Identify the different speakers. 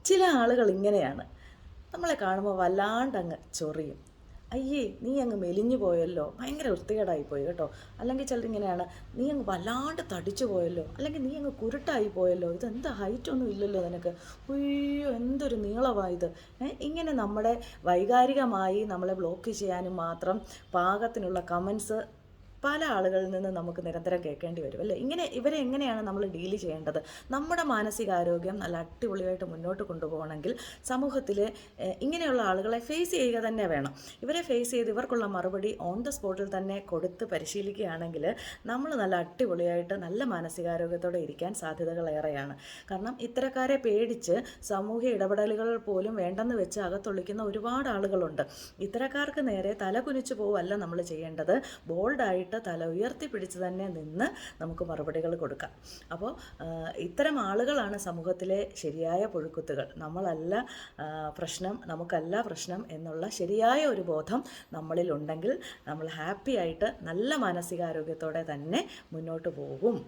Speaker 1: ചില ആളുകൾ ഇങ്ങനെയാണ്, നമ്മളെ കാണുമ്പോൾ വല്ലാണ്ടങ്ങ് ചൊറിയും. അയ്യേ നീ അങ്ങ് മെലിഞ്ഞു പോയല്ലോ, ഭയങ്കര വൃത്തികേടായി പോയി കേട്ടോ. അല്ലെങ്കിൽ ചിലരിങ്ങനെയാണ്, നീ അങ്ങ് വല്ലാണ്ട് തടിച്ചു പോയല്ലോ, അല്ലെങ്കിൽ നീ അങ്ങ് കുരുട്ടായി പോയല്ലോ, ഇതെന്താ ഹൈറ്റൊന്നും ഇല്ലല്ലോ നിനക്ക്, ഉയ്യോ എന്തൊരു നീളമായത്. ഇങ്ങനെ നമ്മുടെ വൈകാരികമായി നമ്മളെ ബ്ലോക്ക് ചെയ്യാനും മാത്രം പാകത്തിനുള്ള കമൻസ് പല ആളുകളിൽ നിന്ന് നമുക്ക് നിരന്തരം കേൾക്കേണ്ടി വരും അല്ലേ. ഇവരെ എങ്ങനെയാണ് നമ്മൾ ഡീൽ ചെയ്യേണ്ടത്? നമ്മുടെ മാനസികാരോഗ്യം നല്ല അടിപൊളിയായിട്ട് മുന്നോട്ട് കൊണ്ടുപോകണമെങ്കിൽ സമൂഹത്തിൽ ഇങ്ങനെയുള്ള ആളുകളെ ഫേസ് ചെയ്യുക തന്നെ വേണം. ഇവരെ ഫേസ് ചെയ്ത് ഇവർക്കുള്ള മറുപടി ഓൺ ദ സ്പോട്ടിൽ തന്നെ കൊടുത്ത് പരിശീലിക്കുകയാണെങ്കിൽ നമ്മൾ നല്ല അടിപൊളിയായിട്ട് നല്ല മാനസികാരോഗ്യത്തോടെ ഇരിക്കാൻ സാധ്യതകൾ ഏറെയാണ്. കാരണം ഇത്തരക്കാരെ പേടിച്ച് സാമൂഹ്യ ഇടപെടലുകൾ പോലും വേണ്ടെന്ന് വെച്ച് അകത്തൊളിക്കുന്ന ഒരുപാട് ആളുകളുണ്ട്. ഇത്തരക്കാർക്ക് നേരെ തല കുനിച്ചു പോവല്ല നമ്മൾ ചെയ്യേണ്ടത്, ബോൾഡായിട്ട് തല ഉയർത്തിപ്പിടിച്ച് തന്നെ നിന്ന് നമുക്ക് മറുപടികൾ കൊടുക്കാം. അപ്പോൾ ഇത്തരം ആളുകളാണ് സമൂഹത്തിലെ ശരിയായ പുഴുക്കുത്തുകൾ. നമ്മളല്ല പ്രശ്നം, നമുക്കല്ല പ്രശ്നം എന്നുള്ള ശരിയായ ഒരു ബോധം നമ്മളിലുണ്ടെങ്കിൽ നമ്മൾ ഹാപ്പി ആയിട്ട് നല്ല മാനസികാരോഗ്യത്തോടെ തന്നെ മുന്നോട്ട് പോകും.